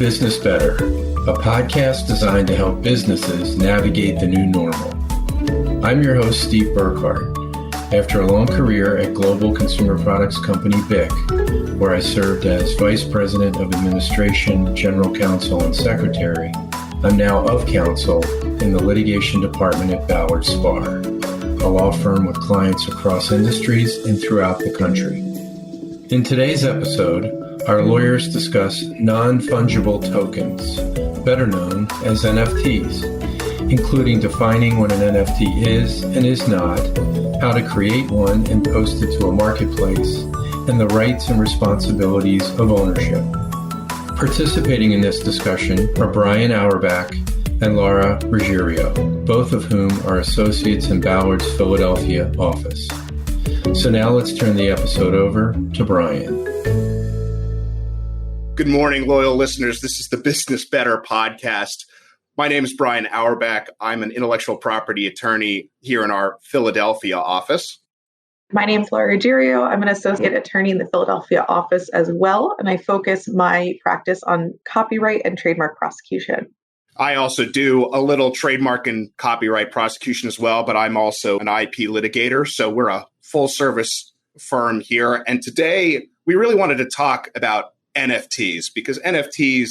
Business Better, a podcast designed to help businesses navigate the new normal. I'm your host, Steve Burkhart. After a long career at global consumer products company BIC, where I served as Vice President of Administration, General Counsel, and Secretary, I'm now of counsel in the litigation department at Ballard, a law firm with clients across industries and throughout the country. In today's episode, our lawyers discuss non-fungible tokens, better known as NFTs, including defining what an NFT is and is not, how to create one and post it to a marketplace, and the rights and responsibilities of ownership. Participating in this discussion are Brian Auerbach and Lara Ruggerio, both of whom are associates in Ballard's Philadelphia office. So now let's turn the episode over to Brian. Good morning, loyal listeners. This is the Business Better podcast. My name is Brian Auerbach. I'm an intellectual property attorney here in our Philadelphia office. My name is Lara Ruggerio. I'm an associate attorney in the Philadelphia office as well, and I focus my practice on copyright and trademark prosecution. I also do a little trademark and copyright prosecution as well, but I'm also an IP litigator, so we're a full-service firm here. And today, we really wanted to talk about NFTs because NFTs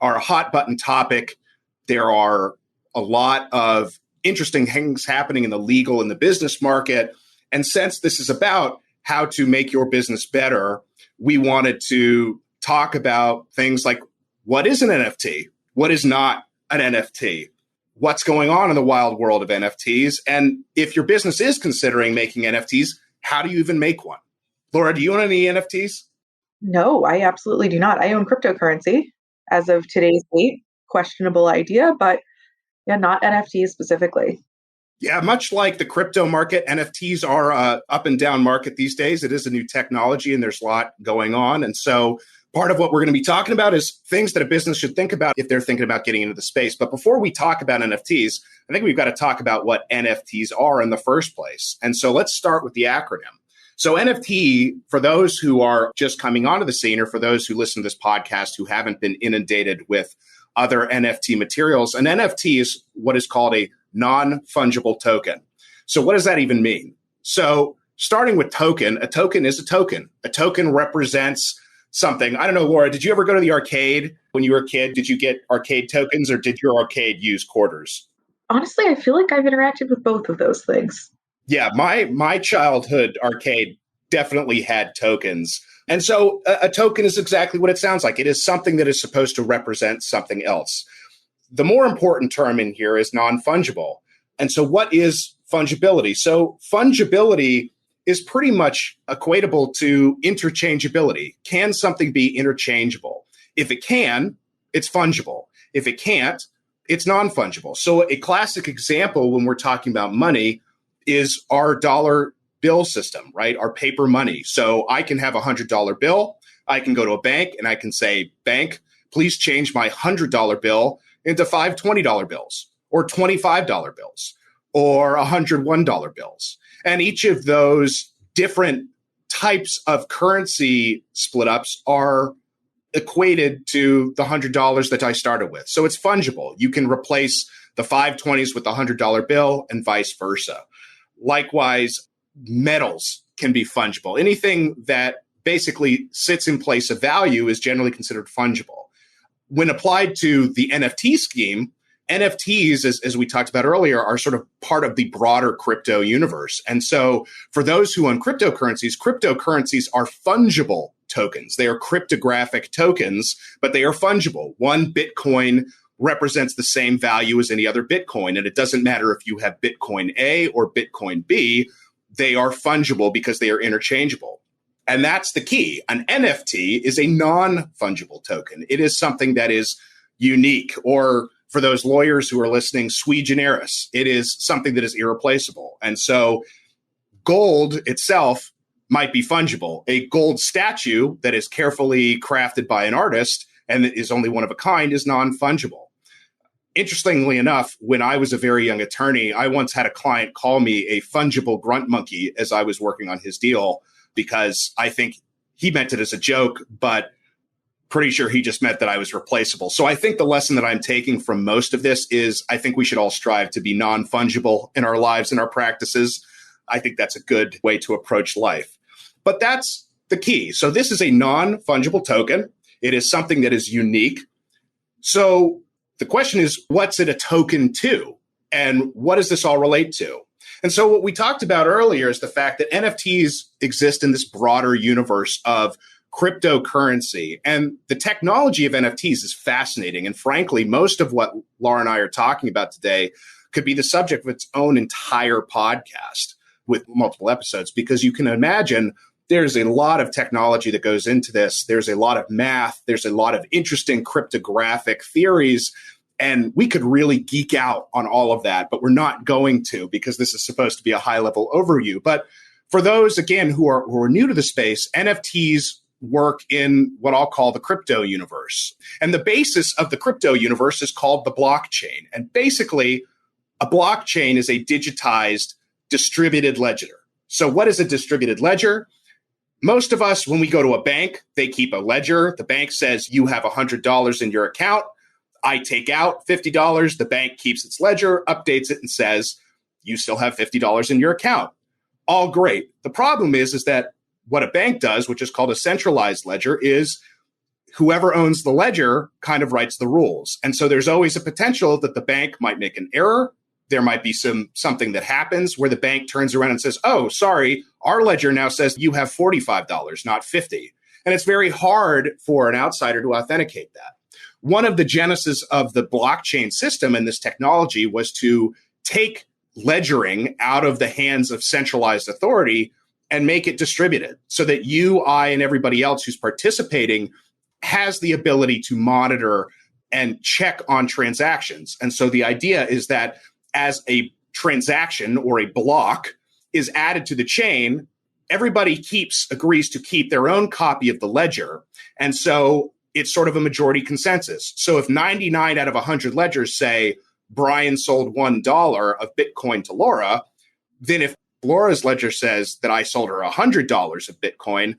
are a hot-button topic. There are a lot of interesting things happening in the legal and the business market. And since this is about how to make your business better, we wanted to talk about things like what is an NFT? What is not an NFT? What's going on in the wild world of NFTs? And if your business is considering making NFTs, how do you even make one? Laura, do you own any NFTs? No, I absolutely do not. I own cryptocurrency as of today's date. Questionable idea, but yeah, not NFTs specifically. Yeah, much like the crypto market, NFTs are an up and down market these days. It is a new technology and there's a lot going on. And so part of what we're going to be talking about is things that a business should think about if they're thinking about getting into the space. But before we talk about NFTs, I think we've got to talk about what NFTs are in the first place. And so let's start with the acronym. So NFT, for those who are just coming onto the scene or for those who listen to this podcast who haven't been inundated with other NFT materials, an NFT is what is called a non-fungible token. So what does that even mean? So starting with token, a token is a token. A token represents something. I don't know, Laura, did you ever go to the arcade when you were a kid? Did you get arcade tokens or did your arcade use quarters? Honestly, I feel like I've interacted with both of those things. Yeah, my childhood arcade definitely had tokens. And so a token is exactly what it sounds like. It is something that is supposed to represent something else. The more important term in here is non-fungible. And so what is fungibility? So fungibility is pretty much equatable to interchangeability. Can something be interchangeable? If it can, it's fungible. If it can't, it's non-fungible. So a classic example when we're talking about money is our dollar bill system, right? Our paper money. So I can have a $100 bill. I can go to a bank and I can say, bank, please change my $100 bill into 5 $20 bills or $25 bills or $101 bills. And each of those different types of currency split ups are equated to the $100 that I started with. So it's fungible. You can replace the 520s with the $100 bill and vice versa. Likewise, metals can be fungible. Anything that basically sits in place of value is generally considered fungible. When applied to the NFT scheme, NFTs, as we talked about earlier, are sort of part of the broader crypto universe. And so for those who own cryptocurrencies are fungible tokens. They are cryptographic tokens, but they are fungible. One Bitcoin represents the same value as any other Bitcoin. And it doesn't matter if you have Bitcoin A or Bitcoin B, they are fungible because they are interchangeable. And that's the key. An NFT is a non-fungible token. It is something that is unique, or for those lawyers who are listening, sui generis. It is something that is irreplaceable. And so gold itself might be fungible. A gold statue that is carefully crafted by an artist and is only one of a kind is non-fungible. Interestingly enough, when I was a very young attorney, I once had a client call me a fungible grunt monkey as I was working on his deal, because I think he meant it as a joke, but pretty sure he just meant that I was replaceable. So I think the lesson that I'm taking from most of this is I think we should all strive to be non-fungible in our lives and our practices. I think that's a good way to approach life. But that's the key. So this is a non-fungible token. It is something that is unique. So the question is, what's it a token to? And what does this all relate to? And so what we talked about earlier is the fact that NFTs exist in this broader universe of cryptocurrency. And the technology of NFTs is fascinating. And frankly, most of what Lara and I are talking about today could be the subject of its own entire podcast with multiple episodes, because you can imagine there's a lot of technology that goes into this. There's a lot of math. There's a lot of interesting cryptographic theories. And we could really geek out on all of that, but we're not going to, because this is supposed to be a high-level overview. But for those, again, who are new to the space, NFTs work in what I'll call the crypto universe. And the basis of the crypto universe is called the blockchain. And basically, a blockchain is a digitized distributed ledger. So what is a distributed ledger? Most of us, when we go to a bank, they keep a ledger. The bank says you have $100 in your account. I take out $50. The bank keeps its ledger, updates it, and says you still have $50 in your account. All great. The problem is that what a bank does, which is called a centralized ledger, is whoever owns the ledger kind of writes the rules. And so there's always a potential that the bank might make an error. There might be something that happens where the bank turns around and says, oh, sorry, our ledger now says you have $45, not $50. And it's very hard for an outsider to authenticate that. One of the genesis of the blockchain system and this technology was to take ledgering out of the hands of centralized authority and make it distributed so that you, I, and everybody else who's participating has the ability to monitor and check on transactions. And so the idea is that as a transaction or a block is added to the chain, everybody agrees to keep their own copy of the ledger. And so it's sort of a majority consensus. So if 99 out of 100 ledgers say Brian sold $1 of Bitcoin to Lara, then if Laura's ledger says that I sold her $100 of Bitcoin,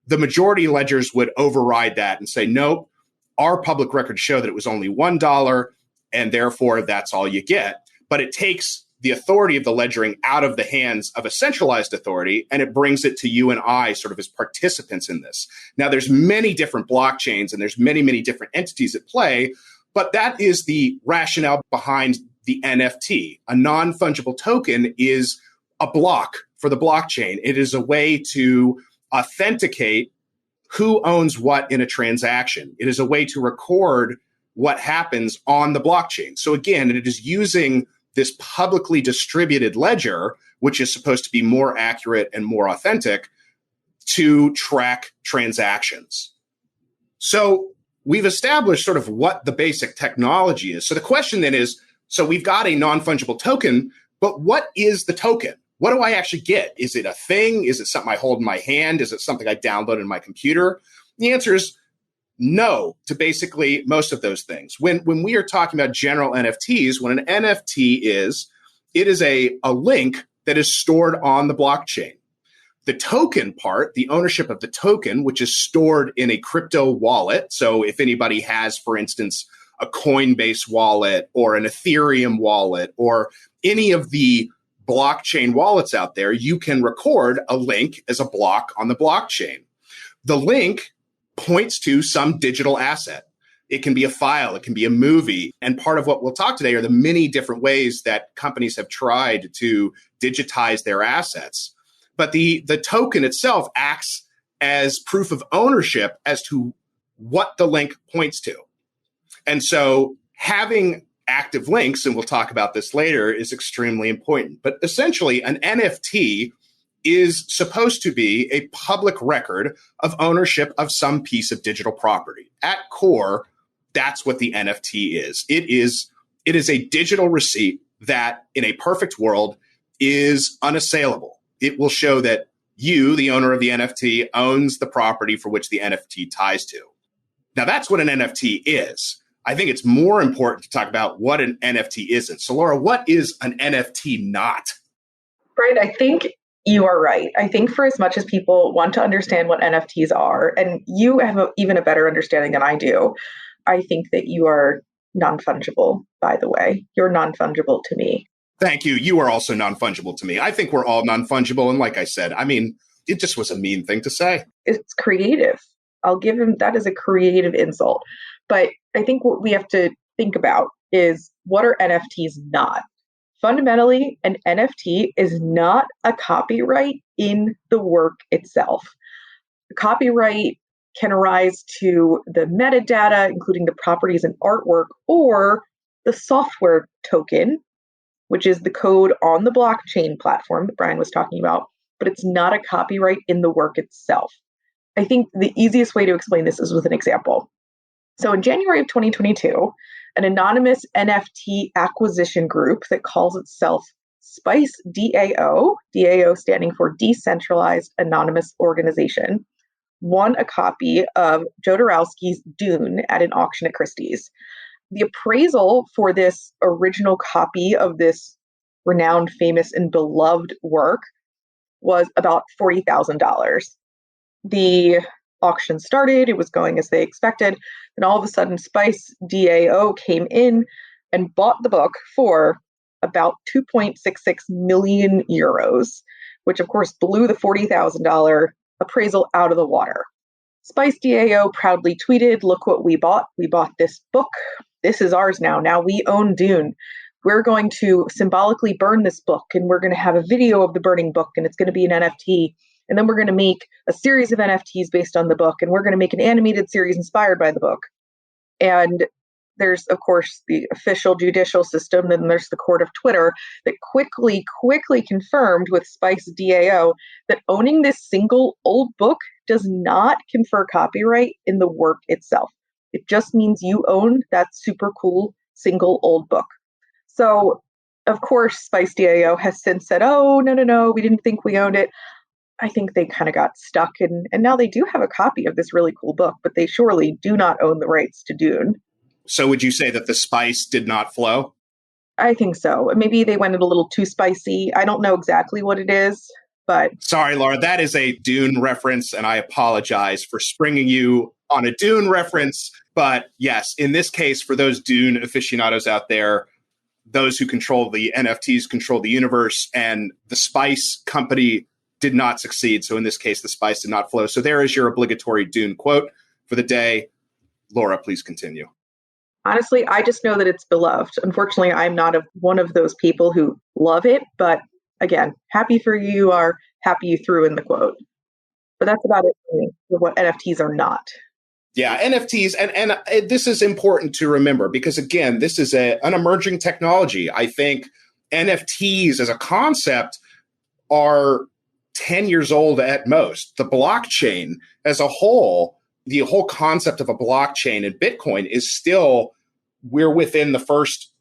the majority ledgers would override that and say, nope, our public records show that it was only $1, and therefore that's all you get. But it takes the authority of the ledgering out of the hands of a centralized authority, and it brings it to you and I sort of as participants in this. Now, there's many different blockchains and there's many, many different entities at play, but that is the rationale behind the NFT. A non-fungible token is a block for the blockchain. It is a way to authenticate who owns what in a transaction. It is a way to record what happens on the blockchain. So again, it is using this publicly distributed ledger, which is supposed to be more accurate and more authentic, to track transactions. So we've established sort of what the basic technology is. So the question then is, so we've got a non-fungible token, but what is the token? What do I actually get? Is it a thing? Is it something I hold in my hand? Is it something I download in my computer? The answer is no to basically most of those things. When we are talking about general NFTs, what an NFT is, it is a link that is stored on the blockchain. The token part, the ownership of the token, which is stored in a crypto wallet. So if anybody has, for instance, a Coinbase wallet or an Ethereum wallet or any of the blockchain wallets out there, you can record a link as a block on the blockchain. The link points to some digital asset. It can be a file, it can be a movie. And part of what we'll talk today are the many different ways that companies have tried to digitize their assets. But the token itself acts as proof of ownership as to what the link points to. And so having active links, and we'll talk about this later, is extremely important. But essentially, an NFT is supposed to be a public record of ownership of some piece of digital property. At core, that's what the NFT is. It is a digital receipt that, in a perfect world, is unassailable. It will show that you, the owner of the NFT, owns the property for which the NFT ties to. Now, that's what an NFT is. I think it's more important to talk about what an NFT isn't. So, Lara, what is an NFT not? Brian, I think You are right. I think for as much as people want to understand what NFTs are, and you have even a better understanding than I do, I think that you are non-fungible, by the way. You're non-fungible to me. Thank you. You are also non-fungible to me. I think we're all non-fungible. And like I said, I mean, it just was a mean thing to say. It's creative. I'll give him that as a creative insult. But I think what we have to think about is, what are NFTs not? Fundamentally, an NFT is not a copyright in the work itself. The copyright can arise to the metadata, including the properties and artwork, or the software token, which is the code on the blockchain platform that Brian was talking about, but it's not a copyright in the work itself. I think the easiest way to explain this is with an example. So in January of 2022, an anonymous NFT acquisition group that calls itself Spice DAO, DAO standing for Decentralized Anonymous Organization, won a copy of Jodorowsky's Dune at an auction at Christie's. The appraisal for this original copy of this renowned, famous, and beloved work was about $40,000. The auction started, it was going as they expected, and all of a sudden Spice DAO came in and bought the book for about 2.66 million euros, which of course blew the $40,000 appraisal out of the water. Spice DAO proudly tweeted, "Look what we bought. We bought this book. This is ours now. Now we own Dune. We're going to symbolically burn this book, and we're going to have a video of the burning book, and it's going to be an NFT. And then we're going to make a series of NFTs based on the book, and we're going to make an animated series inspired by the book." And there's, of course, the official judicial system, then there's the court of Twitter that quickly confirmed with Spice DAO that owning this single old book does not confer copyright in the work itself. It just means you own that super cool single old book. So, of course, Spice DAO has since said, "Oh, no, we didn't think we owned it." I think they kind of got stuck, and now they do have a copy of this really cool book, but they surely do not own the rights to Dune. So would you say that the spice did not flow? I think so. Maybe they went a little too spicy. I don't know exactly what it is, but... Sorry, Lara, that is a Dune reference, and I apologize for springing you on a Dune reference. But yes, in this case, for those Dune aficionados out there, those who control the NFTs control the universe, and the Spice company did not succeed. So in this case, the spice did not flow. So there is your obligatory Dune quote for the day. Laura, please continue. Honestly, I just know that it's beloved. Unfortunately, I'm not one of those people who love it. But again, happy for you, you are happy you threw in the quote. But that's about it for me, for what NFTs are not. Yeah, NFTs. And this is important to remember because, again, this is an emerging technology. I think NFTs as a concept are 10 years old at most. The blockchain as a whole, the whole concept of a blockchain and Bitcoin is still, we're within the first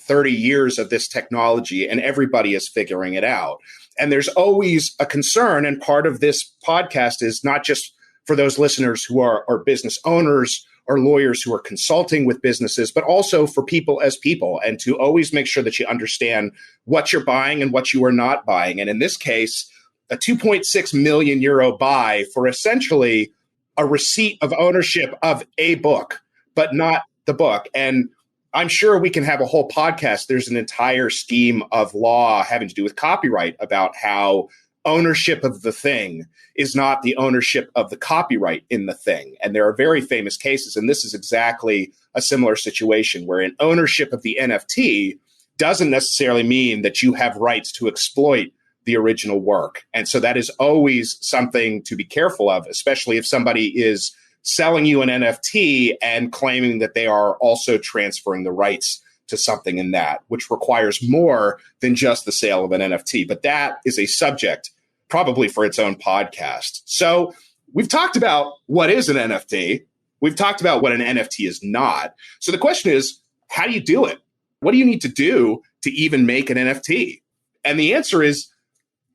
30 years of this technology, and everybody is figuring it out. And there's always a concern, and part of this podcast is not just for those listeners who are business owners or lawyers who are consulting with businesses, but also for people as people, and to always make sure that you understand what you're buying and what you are not buying. And in this case, a 2.6 million euro buy for essentially a receipt of ownership of a book, but not the book. And I'm sure we can have a whole podcast. There's an entire scheme of law having to do with copyright about how ownership of the thing is not the ownership of the copyright in the thing. And there are very famous cases, and this is exactly a similar situation where an ownership of the NFT doesn't necessarily mean that you have rights to exploit the original work. And so that is always something to be careful of, especially if somebody is selling you an NFT and claiming that they are also transferring the rights to something in that, which requires more than just the sale of an NFT. But that is a subject probably for its own podcast. So we've talked about what is an NFT. We've talked about what an NFT is not. So the question is, how do you do it? What do you need to do to even make an NFT? And the answer is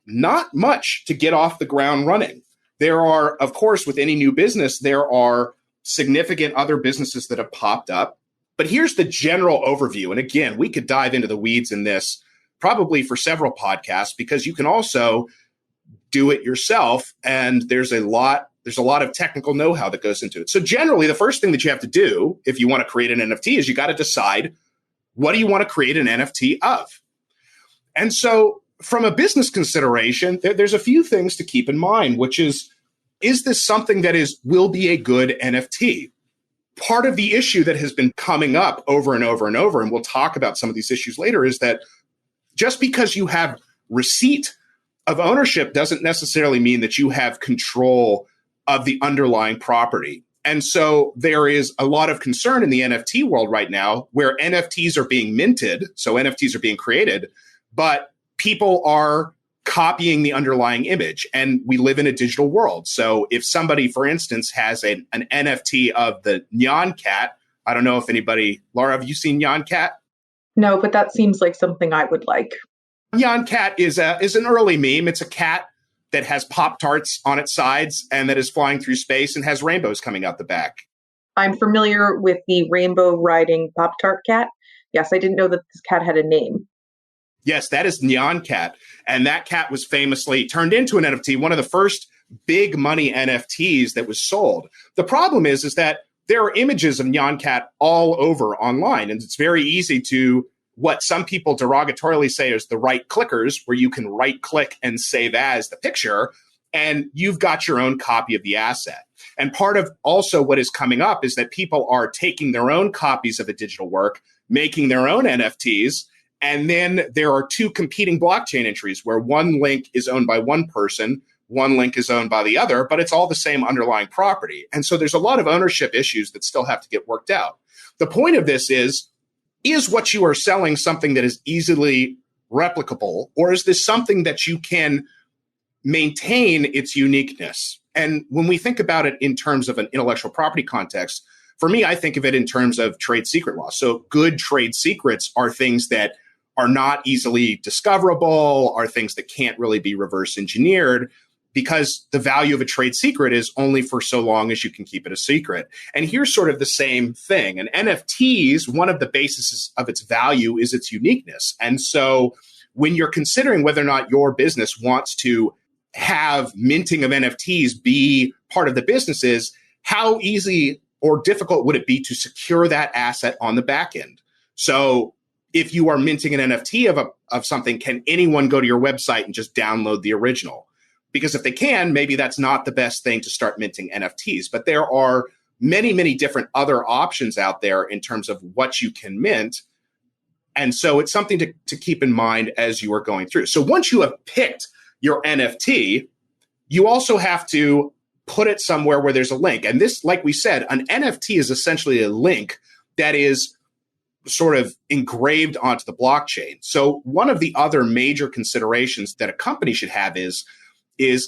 not much to get off the ground running. There are, of course, with any new business, there are significant other businesses that have popped up. But here's the general overview. And again, we could dive into the weeds in this probably for several podcasts, because you can also do it yourself. And there's a lot of technical know-how that goes into it. So generally, the first thing that you have to do if you want to create an NFT is you got to decide, what do you want to create an NFT of? And so from a business consideration, there's a few things to keep in mind, which is this something that will be a good NFT? Part of the issue that has been coming up over and over and over, and we'll talk about some of these issues later, is that just because you have receipt of ownership doesn't necessarily mean that you have control of the underlying property. And so there is a lot of concern in the NFT world right now where NFTs are being minted, so NFTs are being created, but people are copying the underlying image. And we live in a digital world. So if somebody, for instance, has an NFT of the Nyan cat, I don't know if anybody, Lara, have you seen Nyan cat? No, but that seems like something I would like. Nyan cat is an early meme. It's a cat that has Pop-Tarts on its sides and that is flying through space and has rainbows coming out the back. I'm familiar with the rainbow riding Pop-Tart cat. Yes, I didn't know that this cat had a name. Yes, that is Nyan cat. And that cat was famously turned into an NFT, one of the first big money NFTs that was sold. The problem is that there are images of Nyan cat all over online. And it's very easy to what some people derogatorily say is the right clickers, where you can right click and save as the picture, and you've got your own copy of the asset. And part of also what is coming up is that people are taking their own copies of a digital work, making their own NFTs, and then there are two competing blockchain entries where one link is owned by one person, one link is owned by the other, but it's all the same underlying property. And so there's a lot of ownership issues that still have to get worked out. The point of this is what you are selling something that is easily replicable, or is this something that you can maintain its uniqueness? And when we think about it in terms of an intellectual property context, for me, I think of it in terms of trade secret law. So good trade secrets are things that are not easily discoverable, are things that can't really be reverse engineered, because the value of a trade secret is only for so long as you can keep it a secret. And here's sort of the same thing. And NFTs, one of the bases of its value is its uniqueness. And so when you're considering whether or not your business wants to have minting of NFTs be part of the business, is how easy or difficult would it be to secure that asset on the back end? So if you are minting an NFT of something, can anyone go to your website and just download the original? Because if they can, maybe that's not the best thing to start minting NFTs. But there are many, many different other options out there in terms of what you can mint. And so it's something to keep in mind as you are going through. So once you have picked your NFT, you also have to put it somewhere where there's a link. And this, like we said, an NFT is essentially a link that is sort of engraved onto the blockchain. So one of the other major considerations that a company should have is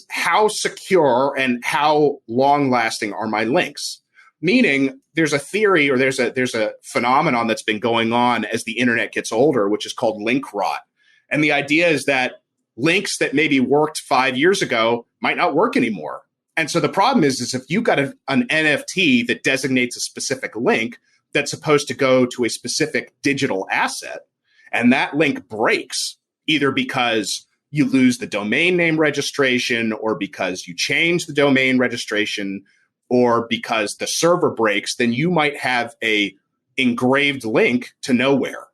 how secure and how long-lasting are my links? Meaning there's a theory, or there's a phenomenon that's been going on as the internet gets older, which is called link rot. And the idea is that links that maybe worked 5 years ago might not work anymore. And so the problem is if you've got an NFT that designates a specific link that's supposed to go to a specific digital asset, and that link breaks, either because you lose the domain name registration, or because you change the domain registration, or because the server breaks, then you might have a engraved link to nowhere.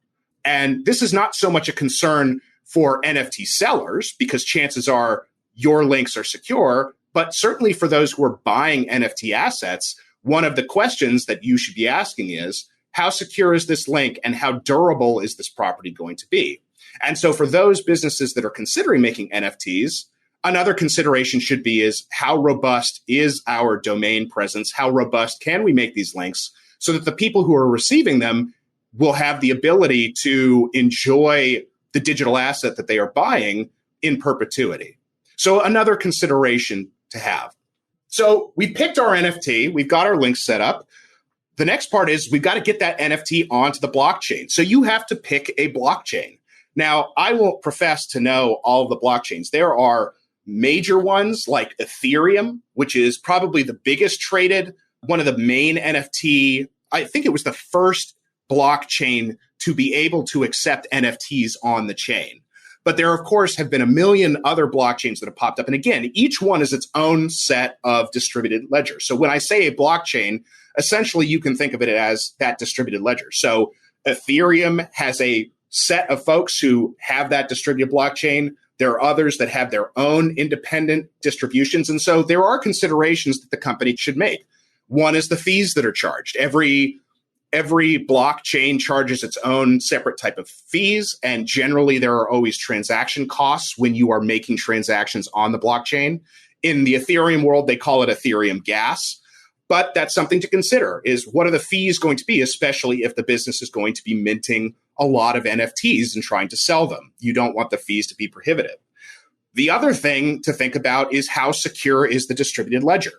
And this is not so much a concern for NFT sellers, because chances are your links are secure, but certainly for those who are buying NFT assets, one of the questions that you should be asking is, how secure is this link and how durable is this property going to be? And so for those businesses that are considering making NFTs, another consideration should be is how robust is our domain presence? How robust can we make these links so that the people who are receiving them will have the ability to enjoy the digital asset that they are buying in perpetuity? So another consideration to have. So we picked our NFT, we've got our links set up. The next part is we've got to get that NFT onto the blockchain. So you have to pick a blockchain. Now, I won't profess to know all of the blockchains. There are major ones like Ethereum, which is probably the biggest traded, one of the main NFT. I think it was the first blockchain to be able to accept NFTs on the chain. But there, of course, have been a million other blockchains that have popped up. And again, each one is its own set of distributed ledgers. So when I say a blockchain, essentially you can think of it as that distributed ledger. So Ethereum has a set of folks who have that distributed blockchain. There are others that have their own independent distributions. And so there are considerations that the company should make. One is the fees that are charged. Every blockchain charges its own separate type of fees. And generally, there are always transaction costs when you are making transactions on the blockchain. In the Ethereum world, they call it Ethereum gas. But that's something to consider is what are the fees going to be, especially if the business is going to be minting a lot of NFTs and trying to sell them. You don't want the fees to be prohibitive. The other thing to think about is how secure is the distributed ledger.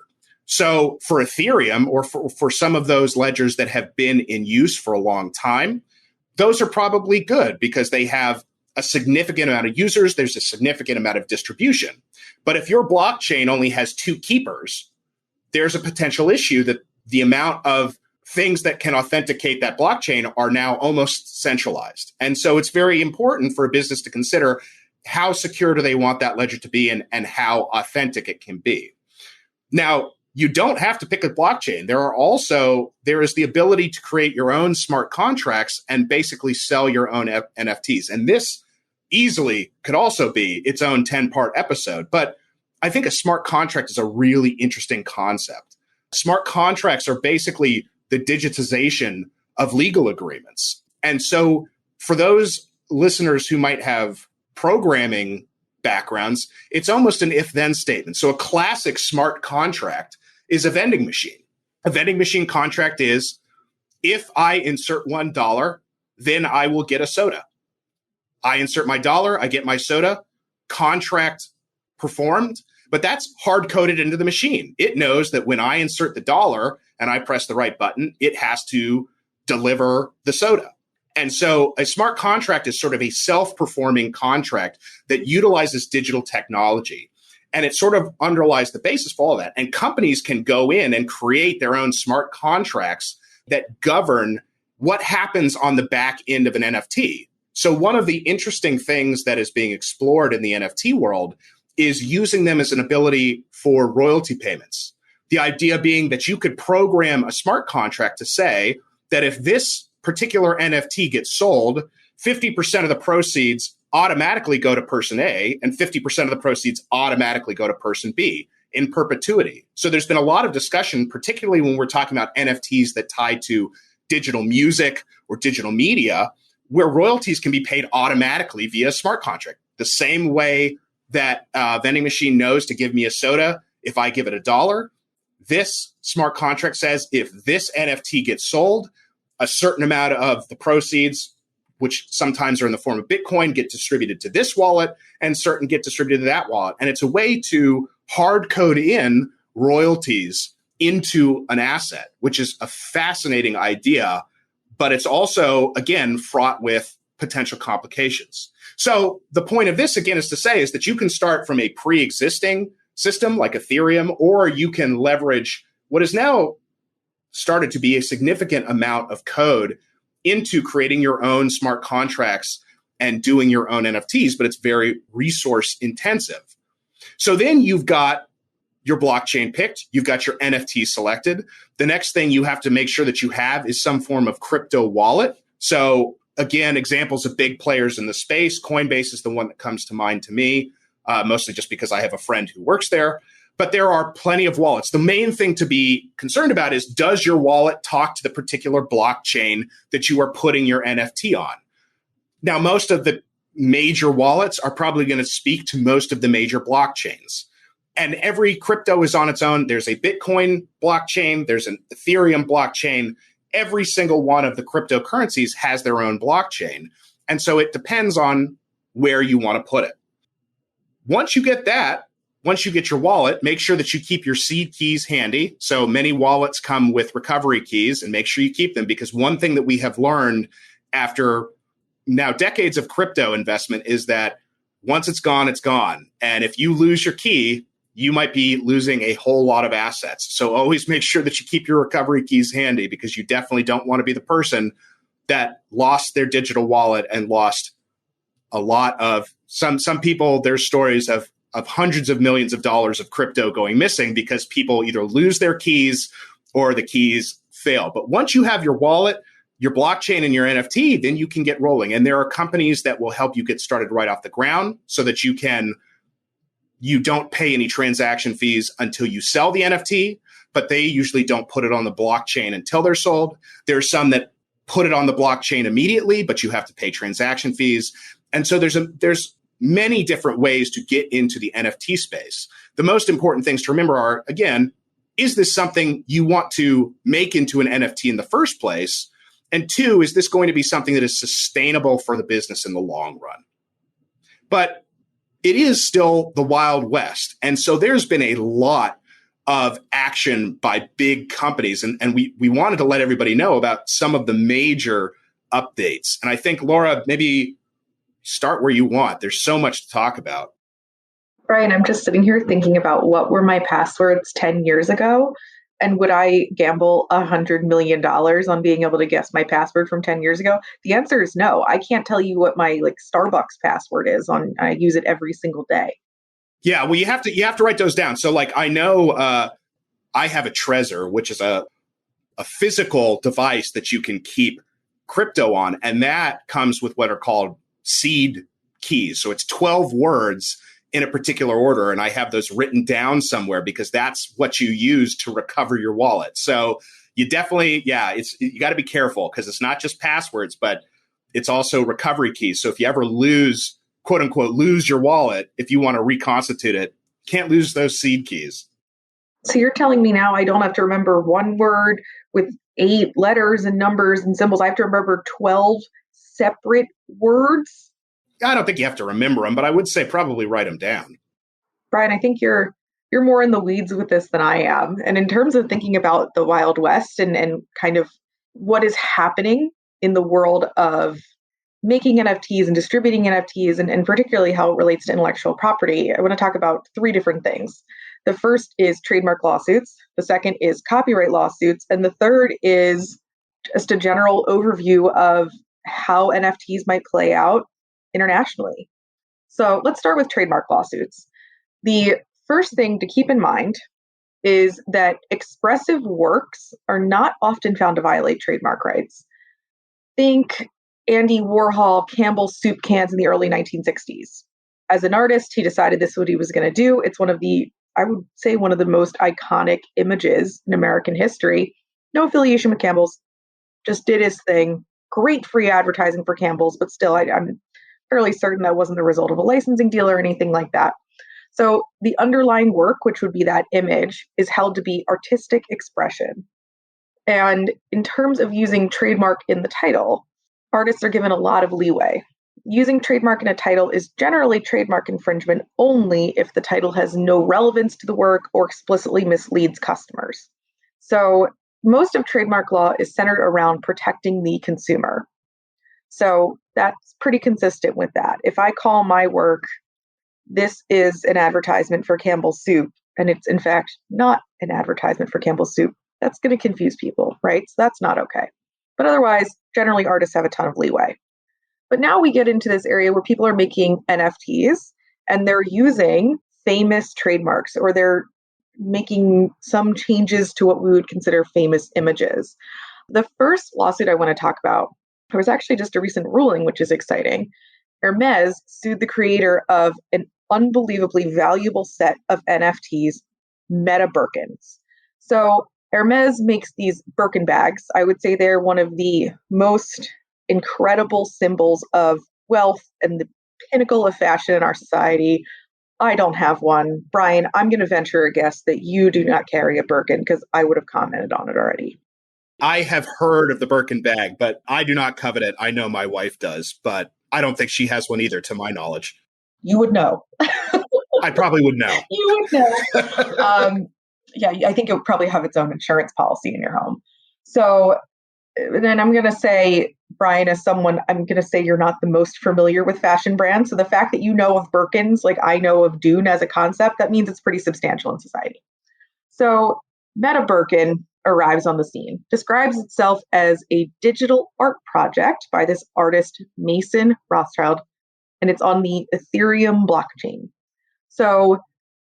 So for Ethereum or for some of those ledgers that have been in use for a long time, those are probably good because they have a significant amount of users. There's a significant amount of distribution. But if your blockchain only has 2 keepers, there's a potential issue that the amount of things that can authenticate that blockchain are now almost centralized. And so it's very important for a business to consider how secure do they want that ledger to be and how authentic it can be. Now, you don't have to pick a blockchain. There is the ability to create your own smart contracts and basically sell your own NFTs. And this easily could also be its own 10-part episode. But I think a smart contract is a really interesting concept. Smart contracts are basically the digitization of legal agreements. And so for those listeners who might have programming backgrounds, it's almost an if-then statement. So a classic smart contract is a vending machine. A vending machine contract is, if I insert $1, then I will get a soda. I insert my dollar, I get my soda, contract performed, but that's hard-coded into the machine. It knows that when I insert the dollar and I press the right button, it has to deliver the soda. And so a smart contract is sort of a self-performing contract that utilizes digital technology. And it sort of underlies the basis for all of that. And companies can go in and create their own smart contracts that govern what happens on the back end of an NFT. So one of the interesting things that is being explored in the NFT world is using them as an ability for royalty payments. The idea being that you could program a smart contract to say that if this particular NFT gets sold, 50% of the proceeds automatically go to person A and 50% of the proceeds automatically go to person B in perpetuity. So there's been a lot of discussion, particularly when we're talking about NFTs that tie to digital music or digital media, where royalties can be paid automatically via a smart contract. The same way that a vending machine knows to give me a soda if I give it $1, this smart contract says if this NFT gets sold, a certain amount of the proceeds, which sometimes are in the form of Bitcoin, get distributed to this wallet and certain get distributed to that wallet. And it's a way to hard code in royalties into an asset, which is a fascinating idea, but it's also, again, fraught with potential complications. So the point of this, again, is to say is that you can start from a pre-existing system like Ethereum, or you can leverage what is now started to be a significant amount of code into creating your own smart contracts and doing your own NFTs, but it's very resource intensive. So then you've got your blockchain picked, you've got your NFT selected. The next thing you have to make sure that you have is some form of crypto wallet. So again, examples of big players in the space. Coinbase is the one that comes to mind to me, mostly just because I have a friend who works there. But there are plenty of wallets. The main thing to be concerned about is, does your wallet talk to the particular blockchain that you are putting your NFT on? Now, most of the major wallets are probably going to speak to most of the major blockchains. And every crypto is on its own. There's a Bitcoin blockchain. There's an Ethereum blockchain. Every single one of the cryptocurrencies has their own blockchain. And so it depends on where you want to put it. Once you get that, once you get your wallet, make sure that you keep your seed keys handy. So many wallets come with recovery keys, and make sure you keep them, because one thing that we have learned after now decades of crypto investment is that once it's gone, it's gone. And if you lose your key, you might be losing a whole lot of assets. So always make sure that you keep your recovery keys handy, because you definitely don't want to be the person that lost their digital wallet and lost a lot of some people, there's stories of hundreds of millions of dollars of crypto going missing because people either lose their keys or the keys fail. But once you have your wallet, your blockchain, and your NFT, then you can get rolling. And there are companies that will help you get started right off the ground so that you don't pay any transaction fees until you sell the NFT, but they usually don't put it on the blockchain until they're sold. There are some that put it on the blockchain immediately, but you have to pay transaction fees. And so there's many different ways to get into the NFT space. The most important things to remember are, again, is this something you want to make into an NFT in the first place? And two, is this going to be something that is sustainable for the business in the long run? But it is still the Wild West. And so there's been a lot of action by big companies. And we wanted to let everybody know about some of the major updates. And I think, Laura, maybe start where you want. There's so much to talk about. Brian, I'm just sitting here thinking about what were my passwords 10 years ago. And would I gamble $100 million on being able to guess my password from 10 years ago? The answer is no. I can't tell you what my Starbucks password is. I use it every single day. Yeah, well, you have to write those down. So I know I have a Trezor, which is a physical device that you can keep crypto on. And that comes with what are called seed keys. So it's 12 words in a particular order. And I have those written down somewhere because that's what you use to recover your wallet. So you definitely, you got to be careful because it's not just passwords, but it's also recovery keys. So if you ever lose, quote unquote, lose your wallet, if you want to reconstitute it, can't lose those seed keys. So you're telling me now I don't have to remember one word with 8 letters and numbers and symbols. I have to remember 12 separate words? I don't think you have to remember them, but I would say probably write them down. Brian, I think you're more in the weeds with this than I am. And in terms of thinking about the Wild West and kind of what is happening in the world of making NFTs and distributing NFTs, and particularly how it relates to intellectual property, I want to talk about 3 different things. The first is trademark lawsuits. The second is copyright lawsuits. And the third is just a general overview of how NFTs might play out internationally. So let's start with trademark lawsuits. The first thing to keep in mind is that expressive works are not often found to violate trademark rights. Think Andy Warhol Campbell's soup cans in the early 1960s. As an artist, he decided this is what he was going to do. It's one of the most iconic images in American history. No affiliation with Campbell's, just did his thing. Great free advertising for Campbell's, but still, I'm fairly certain that wasn't the result of a licensing deal or anything like that. So the underlying work, which would be that image, is held to be artistic expression. And in terms of using trademark in the title, artists are given a lot of leeway. Using trademark in a title is generally trademark infringement only if the title has no relevance to the work or explicitly misleads customers. So most of trademark law is centered around protecting the consumer. So that's pretty consistent with that. If I call my work, this is an advertisement for Campbell's soup, and it's in fact not an advertisement for Campbell's soup, that's going to confuse people, right? So that's not okay. But otherwise, generally artists have a ton of leeway. But now we get into this area where people are making NFTs and they're using famous trademarks, or they're making some changes to what we would consider famous images. The first lawsuit I want to talk about, there was actually just a recent ruling, which is exciting. Hermes sued the creator of an unbelievably valuable set of NFTs, Meta Birkins. So Hermes makes these Birkin bags. I would say they're one of the most incredible symbols of wealth and the pinnacle of fashion in our society. I don't have one. Brian, I'm going to venture a guess that you do not carry a Birkin because I would have commented on it already. I have heard of the Birkin bag, but I do not covet it. I know my wife does, but I don't think she has one either, to my knowledge. You would know. I probably would know. You would know. I think it would probably have its own insurance policy in your home. So then I'm going to say, Brian, as someone, I'm going to say you're not the most familiar with fashion brands. So the fact that you know of Birkins, like I know of Dune as a concept, that means it's pretty substantial in society. So Meta Birkin arrives on the scene, describes itself as a digital art project by this artist, Mason Rothschild, and it's on the Ethereum blockchain. So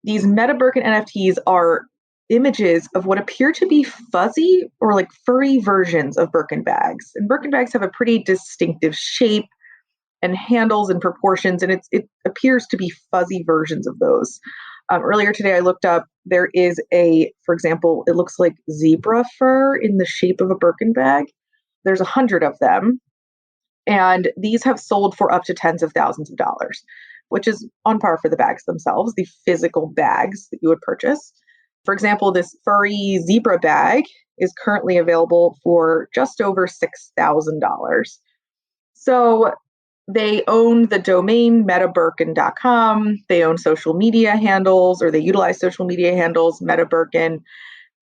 these Meta Birkin NFTs are images of what appear to be fuzzy or like furry versions of Birkin bags. And Birkin bags have a pretty distinctive shape and handles and proportions, and it appears to be fuzzy versions of those. Earlier today, I looked up, there is for example, it looks like zebra fur in the shape of a Birkin bag. There's 100 of them, and these have sold for up to tens of thousands of dollars, which is on par for the bags themselves, the physical bags that you would purchase. For example, this furry zebra bag is currently available for just over $6,000. So they own the domain metabirkin.com. They own social media handles, or they utilize social media handles, MetaBirkin.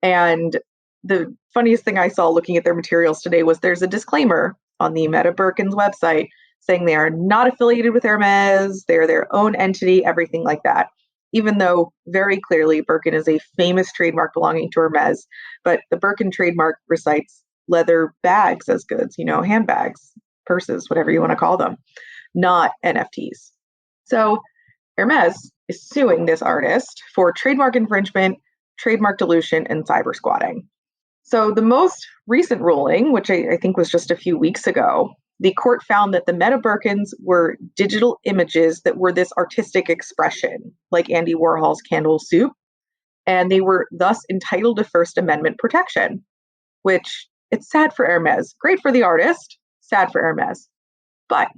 And the funniest thing I saw looking at their materials today was there's a disclaimer on the MetaBirkin's website saying they are not affiliated with Hermes, they're their own entity, everything like that. Even though very clearly Birkin is a famous trademark belonging to Hermes, but the Birkin trademark recites leather bags as goods, handbags, purses, whatever you want to call them, not NFTs. So Hermes is suing this artist for trademark infringement, trademark dilution, and cyber squatting. So the most recent ruling, which I think was just a few weeks ago, the court found that the Meta Birkins were digital images that were this artistic expression, like Andy Warhol's candle soup, and they were thus entitled to First Amendment protection, which it's sad for Hermes. Great for the artist, sad for Hermes. But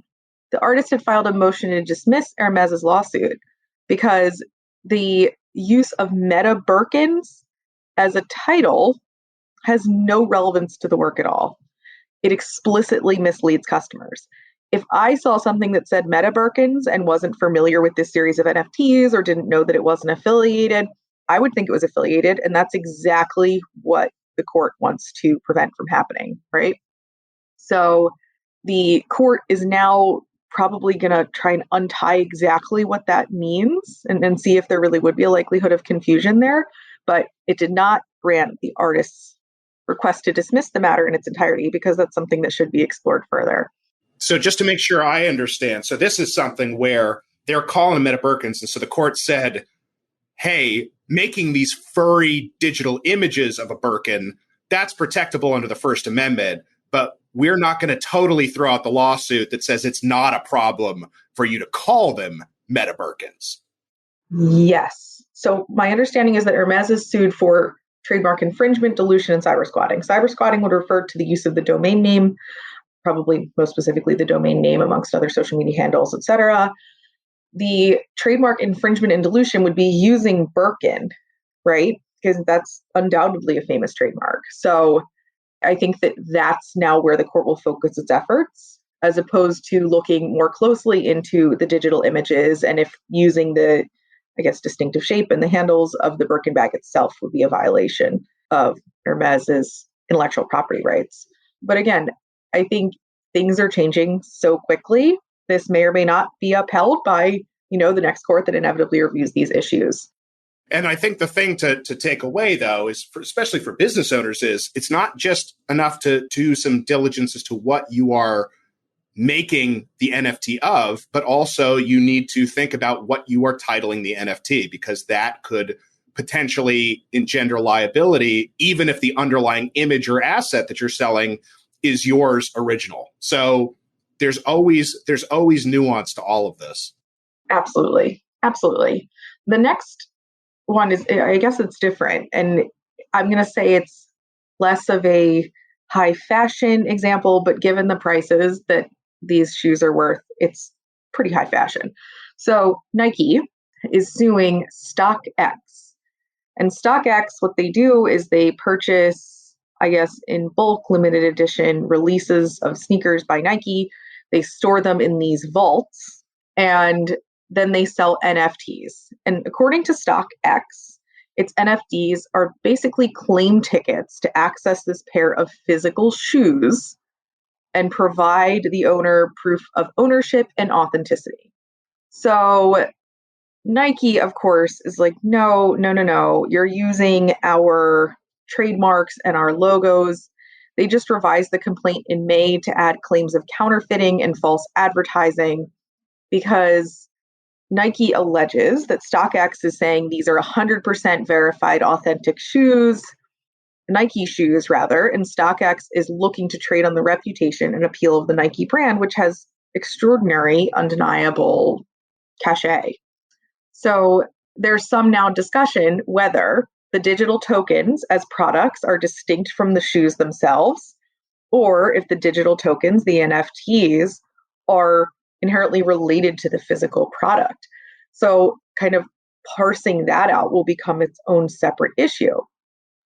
the artist had filed a motion to dismiss Hermes's lawsuit because the use of Meta Birkins as a title has no relevance to the work at all. It explicitly misleads customers. If I saw something that said Meta Birkins and wasn't familiar with this series of NFTs or didn't know that it wasn't affiliated, I would think it was affiliated. And that's exactly what the court wants to prevent from happening, right? So the court is now probably going to try and untie exactly what that means and see if there really would be a likelihood of confusion there. But it did not grant the artist's request to dismiss the matter in its entirety because that's something that should be explored further. So just to make sure I understand, so this is something where they're calling them Meta Birkins, and so the court said, hey, making these furry digital images of a Birkin, that's protectable under the First Amendment, but we're not going to totally throw out the lawsuit that says it's not a problem for you to call them Meta Birkins. Yes. So my understanding is that Hermes is sued for trademark infringement, dilution, and cyber squatting. Cyber squatting would refer to the use of the domain name, probably most specifically the domain name amongst other social media handles, etc. The trademark infringement and dilution would be using Birkin, right? Because that's undoubtedly a famous trademark. So I think that that's now where the court will focus its efforts, as opposed to looking more closely into the digital images and if using the, distinctive shape and the handles of the Birkin bag itself would be a violation of Hermes's intellectual property rights. But again, I think things are changing so quickly. This may or may not be upheld by, the next court that inevitably reviews these issues. And I think the thing to take away, though, is especially for business owners, is it's not just enough to do some diligence as to what you are making the NFT of, but also you need to think about what you are titling the NFT, because that could potentially engender liability, even if the underlying image or asset that you're selling is yours original. So there's always nuance to all of this. Absolutely. Absolutely. The next one is, I guess it's different. And I'm going to say it's less of a high fashion example, but given the prices that these shoes are worth, it's pretty high fashion. So Nike is suing StockX. And StockX, what they do is they purchase, in bulk limited edition releases of sneakers by Nike. They store them in these vaults and then they sell NFTs. And according to StockX, its NFTs are basically claim tickets to access this pair of physical shoes and provide the owner proof of ownership and authenticity. So Nike, of course, is like, no, you're using our trademarks and our logos. They just revised the complaint in May to add claims of counterfeiting and false advertising. because Nike alleges that StockX is saying these are 100% verified authentic shoes, Nike shoes rather, and StockX is looking to trade on the reputation and appeal of the Nike brand, which has extraordinary, undeniable cachet. So there's some now discussion whether the digital tokens as products are distinct from the shoes themselves, or if the digital tokens, the NFTs, are inherently related to the physical product. So kind of parsing that out will become its own separate issue.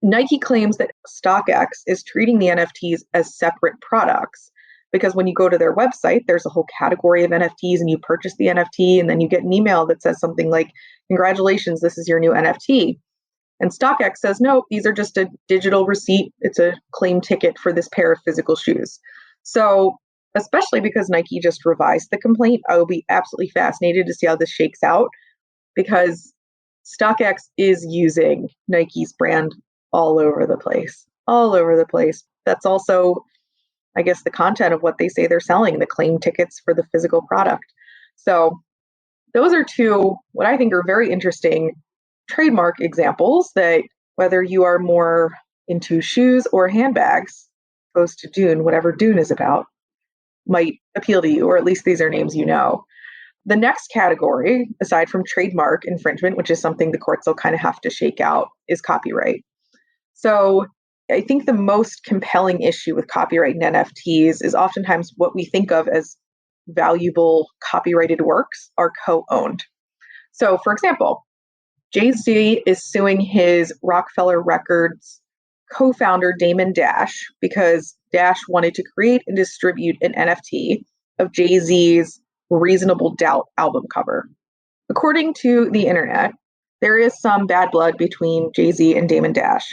Nike claims that StockX is treating the NFTs as separate products because when you go to their website, there's a whole category of NFTs and you purchase the NFT and then you get an email that says something like, congratulations, this is your new NFT. And StockX says, no, these are just a digital receipt. It's a claim ticket for this pair of physical shoes. So especially because Nike just revised the complaint, I will be absolutely fascinated to see how this shakes out because StockX is using Nike's brand all over the place. That's also, I guess, the content of what they say they're selling, the claim tickets for the physical product. So those are two, what I think are very interesting trademark examples that whether you are more into shoes or handbags, opposed to Dune, whatever Dune is about, might appeal to you, or at least these are names you know. The next category, aside from trademark infringement, which is something the courts will kind of have to shake out, is copyright. So I think the most compelling issue with copyright and NFTs is oftentimes what we think of as valuable copyrighted works are co-owned. So for example, Jay-Z is suing his Rockefeller Records co-founder Damon Dash because Dash wanted to create and distribute an NFT of Jay-Z's Reasonable Doubt album cover. According to the internet, there is some bad blood between Jay-Z and Damon Dash.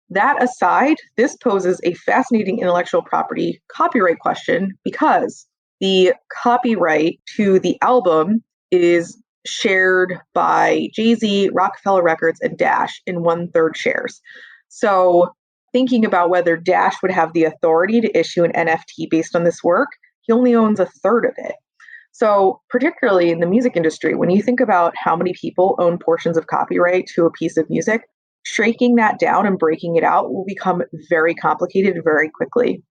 That aside, this poses a fascinating intellectual property copyright question because the copyright to the album is shared by Jay-Z, Rockefeller Records, and Dash in 1/3 shares. So thinking about whether Dash would have the authority to issue an NFT based on this work, he only owns 1/3 of it. So particularly in the music industry, when you think about how many people own portions of copyright to a piece of music, shaking that down and breaking it out will become very complicated very quickly.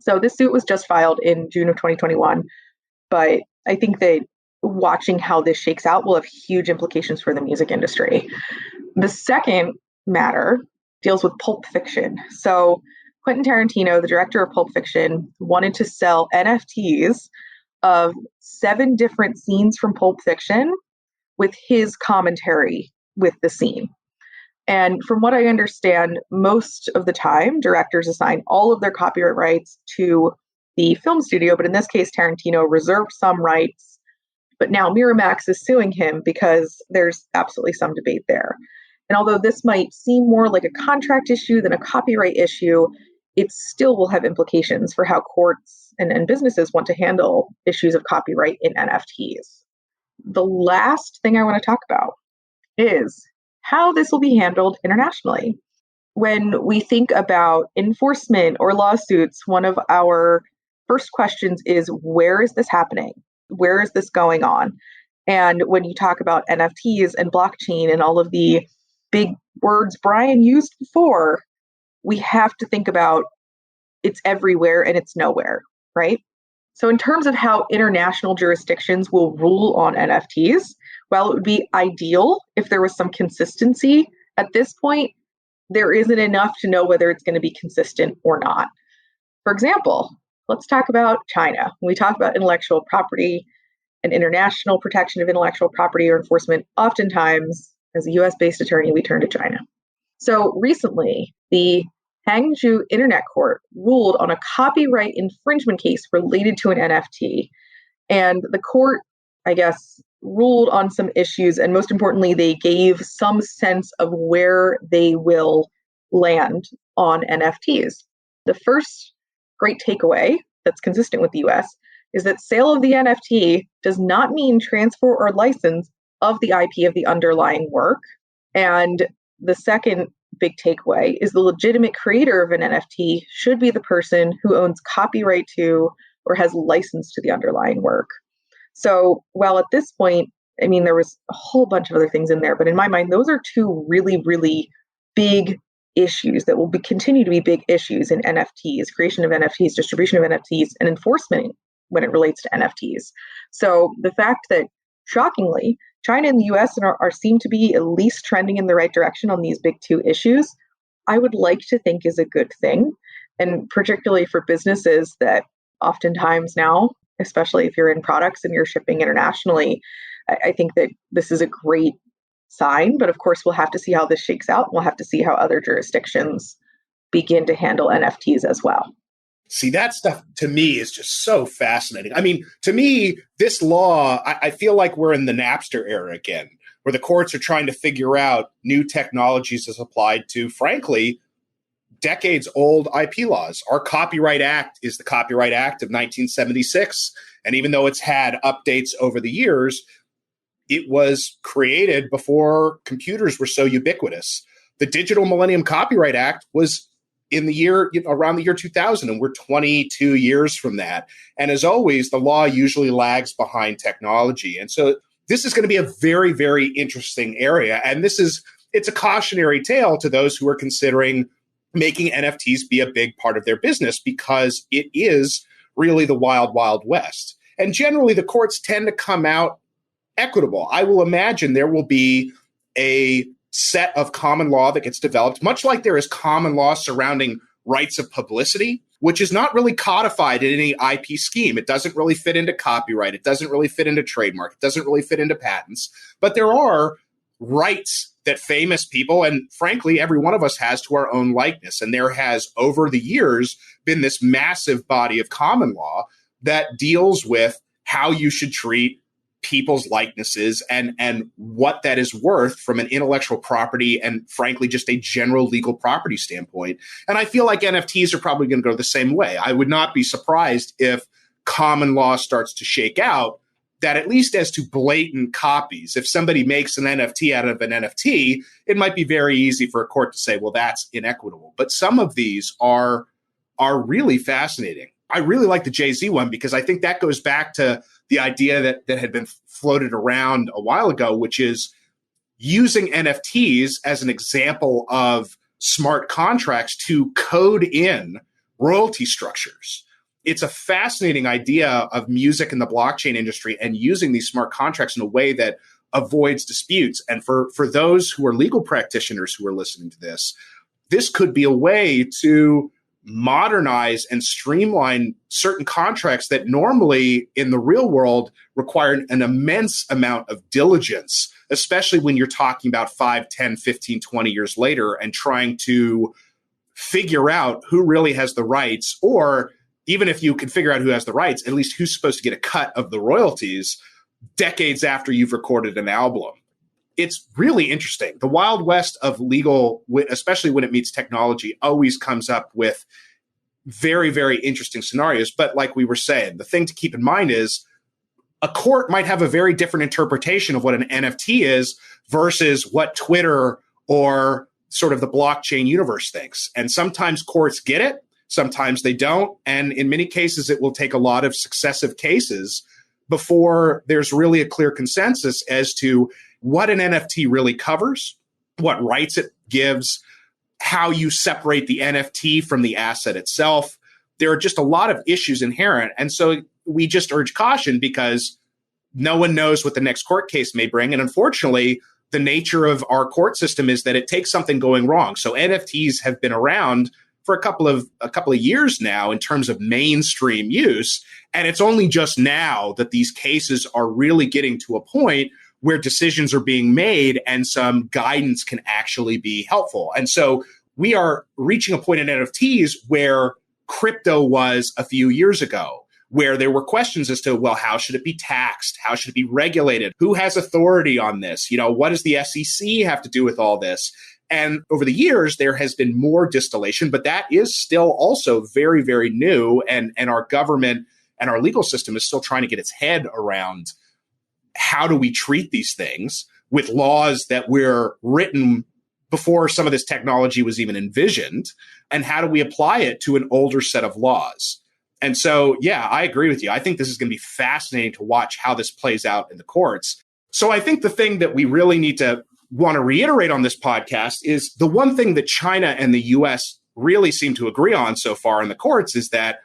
So this suit was just filed in June of 2021, but I think that watching how this shakes out will have huge implications for the music industry. The second matter deals with Pulp Fiction. So Quentin Tarantino, the director of Pulp Fiction, wanted to sell NFTs of 7 different scenes from Pulp Fiction with his commentary with the scene. And from what I understand, most of the time, directors assign all of their copyright rights to the film studio. But in this case, Tarantino reserved some rights. But now Miramax is suing him because there's absolutely some debate there. And although this might seem more like a contract issue than a copyright issue, it still will have implications for how courts and businesses want to handle issues of copyright in NFTs. The last thing I want to talk about is how this will be handled internationally. When we think about enforcement or lawsuits, one of our first questions is, where is this happening? Where is this going on? And when you talk about NFTs and blockchain and all of the big words Brian used before, we have to think about it's everywhere and it's nowhere, right? So in terms of how international jurisdictions will rule on NFTs, while it would be ideal if there was some consistency, at this point, there isn't enough to know whether it's going to be consistent or not. For example, let's talk about China. When we talk about intellectual property and international protection of intellectual property or enforcement, oftentimes, as a US-based attorney, we turn to China. So recently, the Hangzhou Internet Court ruled on a copyright infringement case related to an NFT. And the court, I guess, ruled on some issues. And most importantly, they gave some sense of where they will land on NFTs. The first great takeaway that's consistent with the US is that sale of the NFT does not mean transfer or license of the IP of the underlying work. And the second big takeaway is the legitimate creator of an NFT should be the person who owns copyright to or has license to the underlying work. So while at this point, I mean, there was a whole bunch of other things in there, but in my mind, those are two really, really big issues that will continue to be big issues in NFTs, creation of NFTs, distribution of NFTs, and enforcement when it relates to NFTs. So the fact that, shockingly, China and the US are seem to be at least trending in the right direction on these big two issues, I would like to think is a good thing. And particularly for businesses that oftentimes now, especially if you're in products and you're shipping internationally, I think that this is a great sign. But of course, we'll have to see how this shakes out. We'll have to see how other jurisdictions begin to handle NFTs as well. See, that stuff to me is just so fascinating. I mean, to me, this law, I feel like we're in the Napster era again, where the courts are trying to figure out new technologies as applied to, frankly, decades old IP laws. Our Copyright Act is the Copyright Act of 1976. And even though it's had updates over the years, it was created before computers were so ubiquitous. The Digital Millennium Copyright Act was in the year, around the year 2000, and we're 22 years from that. And as always, the law usually lags behind technology. And so this is going to be a very, very interesting area. And it's a cautionary tale to those who are considering making NFTs be a big part of their business, because it is really the wild, wild west. And generally, the courts tend to come out equitable. I will imagine there will be a set of common law that gets developed, much like there is common law surrounding rights of publicity, which is not really codified in any IP scheme. It doesn't really fit into copyright. It doesn't really fit into trademark. It doesn't really fit into patents. But there are rights that famous people, and frankly, every one of us has, to our own likeness. And there has, over the years, been this massive body of common law that deals with how you should treat people's likenesses and what that is worth from an intellectual property and, frankly, just a general legal property standpoint. And I feel like NFTs are probably going to go the same way. I would not be surprised if common law starts to shake out, that at least as to blatant copies, if somebody makes an NFT out of an NFT, it might be very easy for a court to say, well, that's inequitable. But some of these are really fascinating. I really like the Jay-Z one, because I think that goes back to the idea that had been floated around a while ago, which is using NFTs as an example of smart contracts to code in royalty structures. It's a fascinating idea of music in the blockchain industry and using these smart contracts in a way that avoids disputes. And for those who are legal practitioners who are listening to this, this could be a way to modernize and streamline certain contracts that normally in the real world require an immense amount of diligence, especially when you're talking about 5, 10, 15, 20 years later and trying to figure out who really has the rights, or even if you can figure out who has the rights, at least who's supposed to get a cut of the royalties decades after you've recorded an album. It's really interesting. The Wild West of legal, especially when it meets technology, always comes up with very, very interesting scenarios. But like we were saying, the thing to keep in mind is a court might have a very different interpretation of what an NFT is versus what Twitter or sort of the blockchain universe thinks. And sometimes courts get it, sometimes they don't. And in many cases, it will take a lot of successive cases before there's really a clear consensus as to what an NFT really covers, what rights it gives, how you separate the NFT from the asset itself. There are just a lot of issues inherent. And so we just urge caution, because no one knows what the next court case may bring. And unfortunately, the nature of our court system is that it takes something going wrong. So NFTs have been around for a couple of years now in terms of mainstream use. And it's only just now that these cases are really getting to a point where decisions are being made and some guidance can actually be helpful. And so we are reaching a point in NFTs where crypto was a few years ago, where there were questions as to, well, how should it be taxed? How should it be regulated? Who has authority on this? What does the SEC have to do with all this? And over the years, there has been more distillation, but that is still also very, very new. And our government and our legal system is still trying to get its head around how do we treat these things with laws that were written before some of this technology was even envisioned, and how do we apply it to an older set of laws? And so, yeah, I agree with you. I think this is going to be fascinating to watch how this plays out in the courts. So I think the thing that we really need to want to reiterate on this podcast is the one thing that China and the US really seem to agree on so far in the courts is that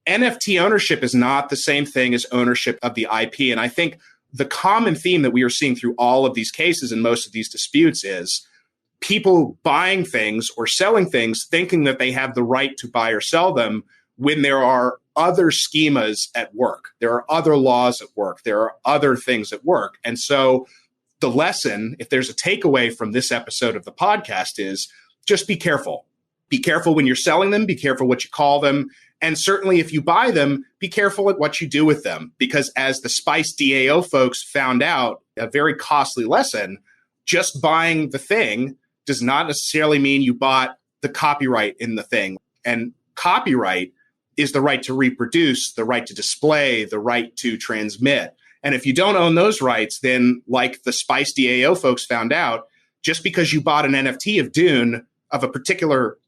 NFT ownership is not the same thing as ownership of the IP. And I think the common theme that we are seeing through all of these cases and most of these disputes is people buying things or selling things thinking that they have the right to buy or sell them when there are other schemas at work. There are other laws at work. There are other things at work. And so the lesson, if there's a takeaway from this episode of the podcast, is just be careful. Be careful when you're selling them. Be careful what you call them. And certainly if you buy them, be careful at what you do with them. Because as the Spice DAO folks found out, a very costly lesson, just buying the thing does not necessarily mean you bought the copyright in the thing. And copyright is the right to reproduce, the right to display, the right to transmit. And if you don't own those rights, then like the Spice DAO folks found out, just because you bought an NFT of Dune, of a particular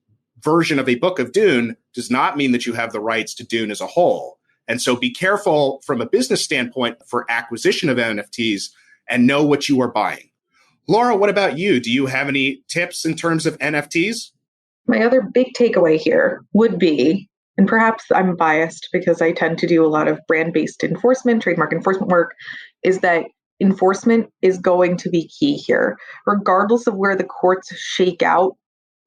version of a book of Dune, does not mean that you have the rights to Dune as a whole. And so be careful from a business standpoint for acquisition of NFTs and know what you are buying. Lara, what about you? Do you have any tips in terms of NFTs? My other big takeaway here would be, and perhaps I'm biased because I tend to do a lot of brand-based enforcement, trademark enforcement work, is that enforcement is going to be key here. Regardless of where the courts shake out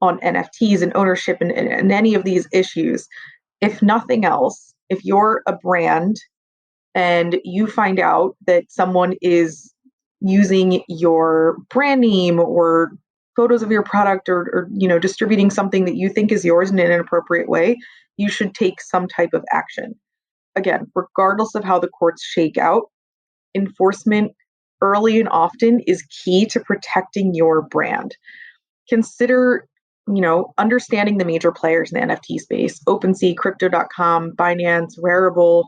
on NFTs and ownership and any of these issues, if nothing else, if you're a brand and you find out that someone is using your brand name or photos of your product or distributing something that you think is yours in an inappropriate way, you should take some type of action. Again, regardless of how the courts shake out, enforcement early and often is key to protecting your brand. Consider understanding the major players in the NFT space: OpenSea, Crypto.com, Binance, Rarible,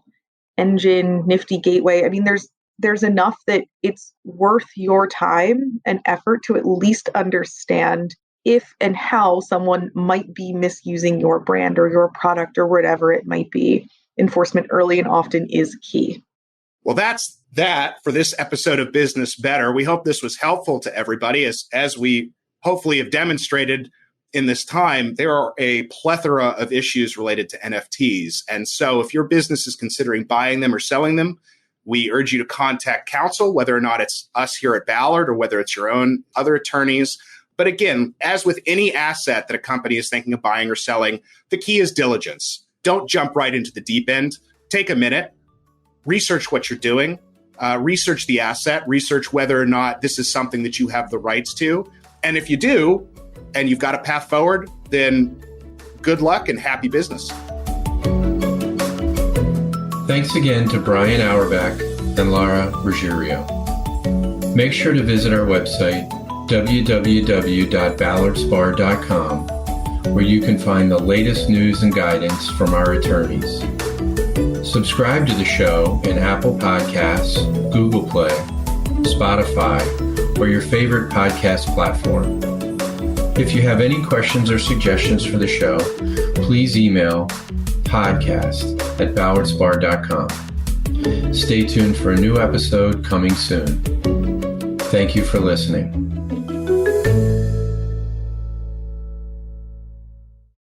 Engine, Nifty Gateway. I mean, there's enough that it's worth your time and effort to at least understand if and how someone might be misusing your brand or your product or whatever it might be. Enforcement early and often is key. Well, that's that for this episode of Business Better. We hope this was helpful to everybody. As we hopefully have demonstrated in this time, there are a plethora of issues related to NFTs. And so if your business is considering buying them or selling them, we urge you to contact counsel, whether or not it's us here at Ballard or whether it's your own other attorneys. But again, as with any asset that a company is thinking of buying or selling, the key is diligence. Don't jump right into the deep end. Take a minute, research what you're doing, research the asset, research whether or not this is something that you have the rights to. And if you do, and you've got a path forward, then good luck and happy business. Thanks again to Brian Auerbach and Lara Ruggerio. Make sure to visit our website, www.ballardspar.com, where you can find the latest news and guidance from our attorneys. Subscribe to the show in Apple Podcasts, Google Play, Spotify, or your favorite podcast platform. If you have any questions or suggestions for the show, please email podcast@ballardspar.com. Stay tuned for a new episode coming soon. Thank you for listening.